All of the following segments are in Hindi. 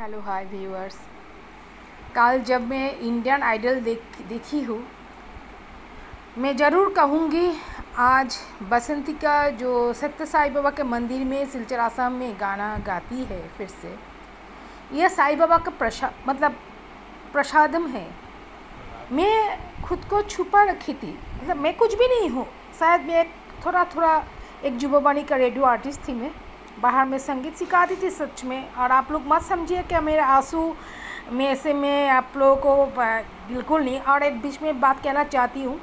Hello hi viewers. कल जब मैं इंडियन आइडल देखी हूँ, मैं ज़रूर कहूँगी आज बसंती का जो सत्य साई बाबा के मंदिर में सिलचर आसाम में गाना गाती है फिर से। यह साई बाबा का प्रसादम है। मैं खुद को छुपा रखी थी, मतलब मैं कुछ भी नहीं हूँ। शायद मैं थोड़ा एक जुबाबानी का रेडियो आर्टिस्ट थी। मैं बाहर में संगीत सिखाती थी सच में। और आप लोग मत समझिए कि मेरे आंसू में से मैं आप लोगों को बिल्कुल नहीं। और एक बीच में बात कहना चाहती हूँ,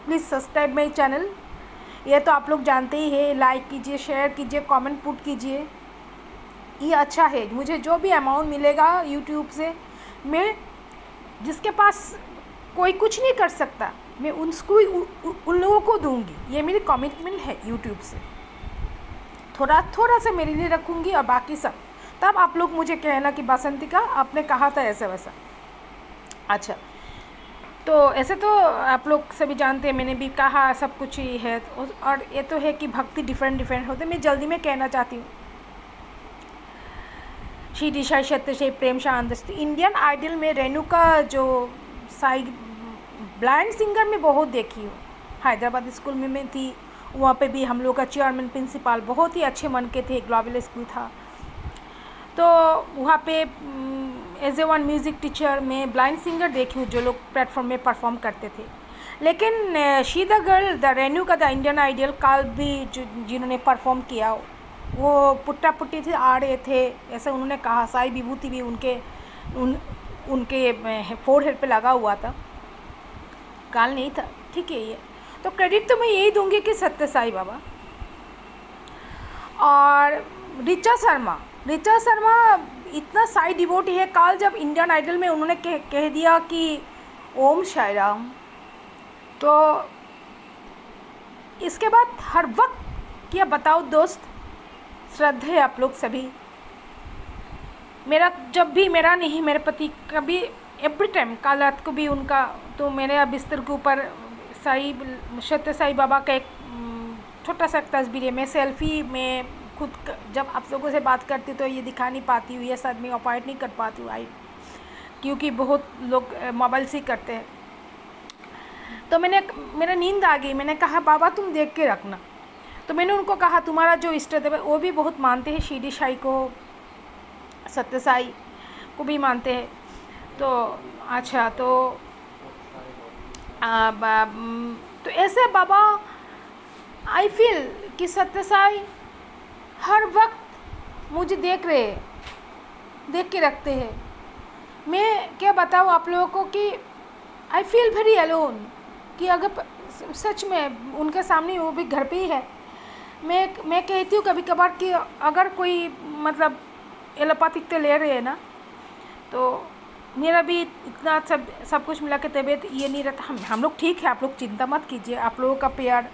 प्लीज़ सब्सक्राइब माई चैनल। ये तो आप लोग जानते ही है, लाइक कीजिए, शेयर कीजिए, कमेंट पुट कीजिए। ये अच्छा है। मुझे जो भी अमाउंट मिलेगा यूट्यूब से, मैं जिसके पास कोई कुछ नहीं कर सकता, मैं उसको उन लोगों को दूंगी। ये मेरी कमिटमेंट है यूट्यूब से। थोड़ा सा मेरे लिए रखूँगी और बाकी सब तब आप लोग मुझे कहना कि बसंती का आपने कहा था ऐसा वैसा। अच्छा, तो ऐसे तो आप लोग सभी जानते हैं, मैंने भी कहा सब कुछ ही है। और ये तो है कि भक्ति डिफरेंट होते। मैं जल्दी में कहना चाहती हूँ, शिरडी साई सत्य साई प्रेम शांत। इंडियन आइडल में रेणुका जो साई ब्लाइंड सिंगर में बहुत देखी हूँ। हैदराबाद स्कूल में मैं थी, वहाँ पे भी हम लोग का चेयरमैन प्रिंसिपल बहुत ही अच्छे मन के थे। ग्लोबल स्कूल था, तो वहाँ पे as a one music teacher में ब्लाइंड सिंगर देखी हूँ जो लोग प्लेटफॉर्म में परफॉर्म करते थे। लेकिन she the girl the Renuka the Indian Idol काल भी जिन्होंने परफॉर्म किया, वो पुट्टा पुट्टी थे, आ रहे थे, ऐसे उन्होंने कहा। साई विभूति भी उनके फोरहेड पे लगा हुआ था, काल नहीं था। ठीक है, ये तो क्रेडिट तो मैं यही दूंगी कि सत्य साई बाबा। और ऋचा शर्मा इतना साई डिवोटी है। काल जब इंडियन आइडल में उन्होंने कह दिया कि ओम साई राम, तो इसके बाद हर वक्त क्या बताओ दोस्त, श्रद्धा है आप लोग सभी। मेरे पति कभी एवरी टाइम काल रात को भी उनका, तो मेरे बिस्तर के ऊपर सत्य साई बाबा का एक छोटा सा तस्वीर है। मैं सेल्फी में खुद जब आप लोगों से बात करती तो ये दिखा नहीं पाती हूँ, ये शायद मैं ऑपरेट नहीं कर पाती हूँ क्योंकि बहुत लोग मोबाइल से करते हैं। तो मेरा नींद आ गई। मैंने कहा बाबा तुम देख के रखना। तो मैंने उनको कहा तुम्हारा जो इष्ट देव है, वो भी बहुत मानते हैं, शिरडी साई को, सत्य साई को भी मानते हैं। तो अच्छा, तो ऐसे बाबा आई फील कि सत्य साई हर वक्त मुझे देख के रखते हैं। मैं क्या बताऊँ आप लोगों को कि आई फील वेरी अलोन, कि अगर सच में उनके सामने, वो भी घर पे ही है। मैं कहती हूँ कभी कभार कि अगर कोई मतलब एलोपैथिक तो ले रहे हैं ना, तो मेरा भी इतना सब कुछ मिला के तबीयत ये नहीं रहता। हम लोग ठीक है, आप लोग चिंता मत कीजिए। आप लोगों का प्यार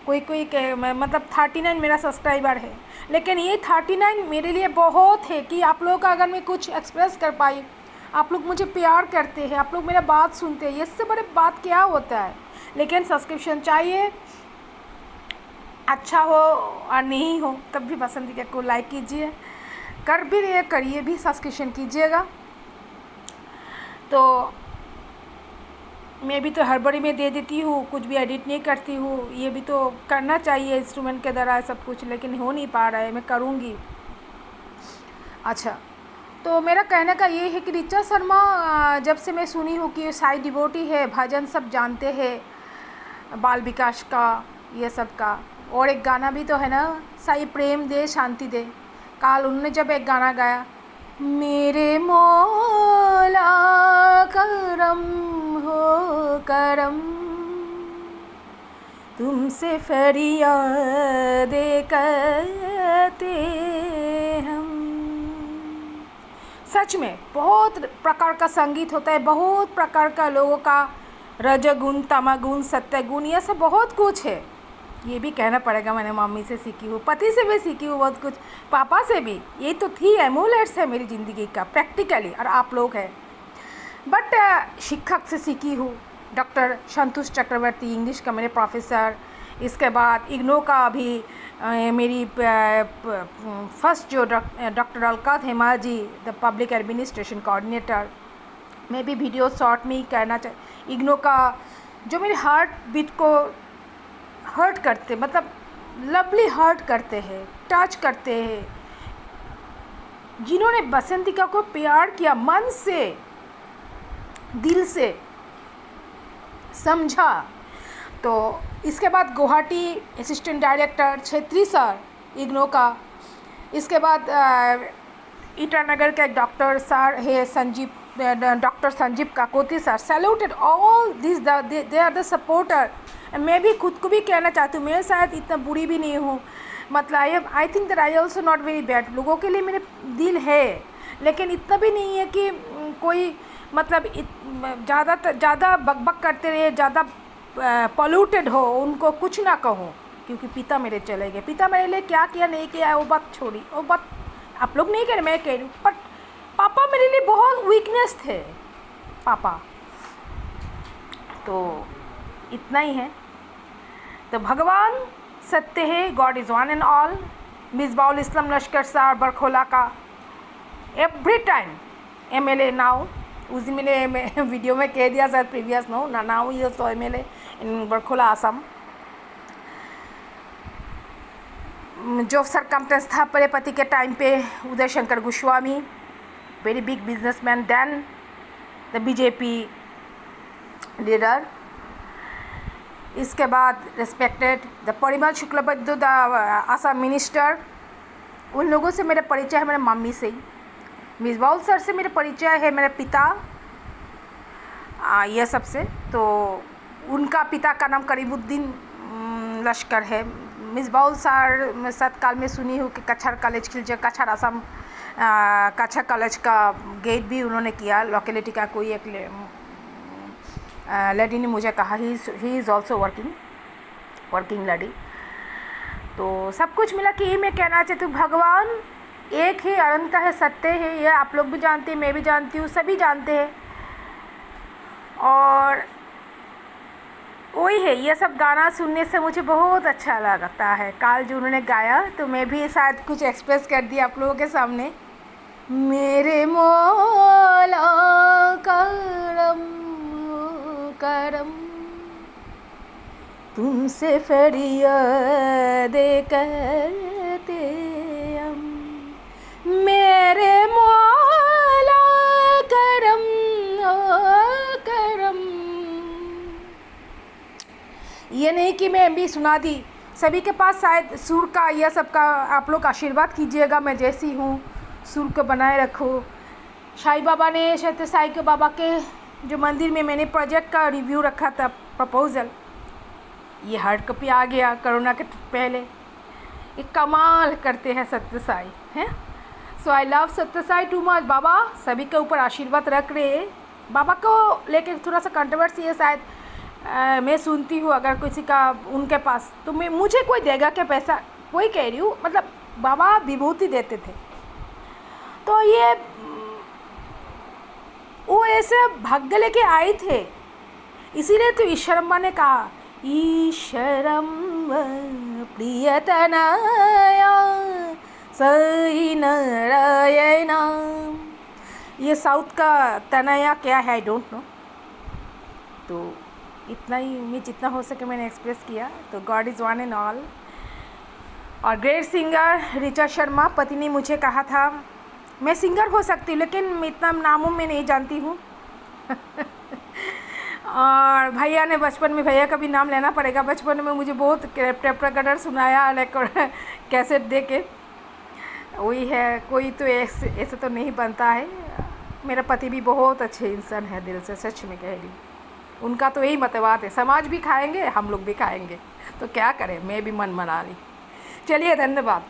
कोई मतलब 39 मेरा सब्सक्राइबर है, लेकिन ये 39 मेरे लिए बहुत है कि आप लोगों का अगर मैं कुछ एक्सप्रेस कर पाई। आप लोग मुझे प्यार करते हैं, आप लोग मेरा बात सुनते हैं, इससे बड़े बात क्या होता है। लेकिन सब्सक्रिप्शन चाहिए, अच्छा हो और नहीं हो तब भी बसंती को लाइक कीजिए, कर भी रहे करिए भी, सब्सक्रिप्शन कीजिएगा। तो मैं भी तो हड़बड़ी में दे देती हूँ, कुछ भी एडिट नहीं करती हूँ। ये भी तो करना चाहिए इंस्ट्रूमेंट के द्वारा सब कुछ, लेकिन हो नहीं पा रहा है। मैं करूँगी। अच्छा, तो मेरा कहने का ये है कि ऋचा शर्मा जब से मैं सुनी हूँ कि साई डिवोटी है, भजन सब जानते हैं, बाल विकास का, ये सब का। और एक गाना भी तो है ना, साई प्रेम दे शांति दे। काल उन्होंने जब एक गाना गाया, मेरे मौला करम हो करम, तुमसे फरियादे करते हम। सच में बहुत प्रकार का संगीत होता है, बहुत प्रकार का लोगों का रजगुण, तमगुण, सत्यगुण, ये सब बहुत कुछ है। ये भी कहना पड़ेगा, मैंने मम्मी से सीखी हूँ, पति से भी सीखी हूँ बहुत कुछ, पापा से भी। ये तो थी एमुलेट्स है मेरी ज़िंदगी का प्रैक्टिकली, और आप लोग हैं। बट शिक्षक से सीखी हूँ, डॉक्टर संतोष चक्रवर्ती, इंग्लिश का मेरे प्रोफेसर, इसके बाद इग्नो का भी मेरी फर्स्ट जो doctor Alka Hema ji, the public administration coordinator, मैं भी वीडियो शॉर्ट में ही कहना इग्नो का जो मेरे हार्ट बीट को हर्ट करते, मतलब लवली हर्ट करते हैं, टच करते हैं, जिन्होंने बसंतिका को प्यार किया, मन से, दिल से समझा। तो इसके बाद Guwahati assistant director Chhetri sir IGNOU का, इसके बाद ईटानगर का एक डॉक्टर सर है Sanjeev, doctor Sanjeev Kakoti sir, saluted all this, they are the supporter. मैं भी खुद को भी कहना चाहती हूँ, मैं शायद इतना बुरी भी नहीं हूँ, मतलब I think that I also not very bad. लोगों के लिए मेरे दिल है, लेकिन इतना भी नहीं है कि कोई मतलब ज़्यादा बकबक करते रहे, ज़्यादा पॉल्यूटेड हो, उनको कुछ ना कहो, क्योंकि पिता मेरे चले गए। पिता मेरे लिए क्या किया नहीं किया वो बात छोड़ी, वो बात आप लोग नहीं कह रहे, मैं कह रही हूँ। बट पापा मेरे लिए बहुत वीकनेस थे पापा, तो इतना ही है। तो भगवान सत्य है, God is one and all. Misbahul Islam Laskar Sahab बरखोला का एवरी टाइम MLA नाउ, उस दिन मैंने वीडियो में कह दिया शायद प्रीवियस नाउ ये तो MLA इन बरखोला आसाम। जो सरकमस्टेंस था मेरे पति के टाइम पे, Uday Shankar Goswami, very big businessman, then the BJP leader. इसके बाद respected the Parimal Shuklabaidya, the Assam minister. उन लोगों से मेरा परिचय है मेरे मम्मी से ही। मिसबाउल सर से मेरा परिचय है मेरे पिता, यह सबसे। तो उनका पिता का नाम करीमुद्दीन लश्कर है। मिसबाउल सर सतकाल में सुनी हूँ कि कछार कॉलेज खिलचे, कछार आसाम कछार कॉलेज का गेट भी उन्होंने किया। लोकेलिटी का कोई एक लेडी ने मुझे कहा he is also working lady. तो सब कुछ मिला कि ये मैं कहना चाहती हूँ, भगवान एक ही अनंत है, सत्य है, ये आप लोग भी जानते हैं, मैं भी जानती हूँ, सभी जानते हैं। और वही है, ये सब गाना सुनने से मुझे बहुत अच्छा लगता है। काल जो उन्होंने गाया तो मैं भी शायद कुछ एक्सप्रेस कर दिया आप लोगों के सामने। मेरे मौला करम करम तुमसे फरियाद करते हम, मेरे मौला करम करम। ये नहीं कि मैं भी सुना दी, सभी के पास शायद सुर का यह सब का आप लोग आशीर्वाद कीजिएगा, मैं जैसी हूँ सुर को बनाए रखो। साईं बाबा ने सत्य साई के बाबा के जो मंदिर में मैंने प्रोजेक्ट का रिव्यू रखा था, प्रपोजल, ये हार्ड कॉपी आ गया कोरोना के पहले। एक कमाल करते हैं सत्य साई हैं। सो आई लव सत्य साई टू मच। बाबा सभी के ऊपर आशीर्वाद रख रहे। बाबा को लेके थोड़ा सा कंट्रोवर्सी है शायद, मैं सुनती हूँ अगर किसी का उनके पास, तो मैं मुझे कोई देगा क्या पैसा, वही कह रही हूँ। मतलब बाबा विभूति देते थे, तो ये वो ऐसे भाग लेके आए थे, इसीलिए तो ईश्वरम्मा ने कहा ईश्वरम प्रियतनाया सई नारायणा। ये साउथ का तनया क्या है आई डोंट नो। तो इतना ही मैं जितना हो सके मैंने एक्सप्रेस किया। तो God is one and all. और ग्रेट सिंगर ऋचा शर्मा, पति ने मुझे कहा था मैं सिंगर हो सकती हूँ लेकिन इतना नामों में नहीं जानती हूँ। और भैया ने बचपन में, भैया का भी नाम लेना पड़ेगा, बचपन में मुझे बहुत टेप रिकॉर्डर सुनाया कैसेट दे के। वही है, कोई तो ऐसे तो नहीं बनता है। मेरा पति भी बहुत अच्छे इंसान है, दिल से सच में कह रही हूँ। उनका तो यही मतवाद है, समाज भी खाएंगे हम लोग भी खाएंगे, तो क्या करें, मैं भी मन मना ली। चलिए धन्यवाद।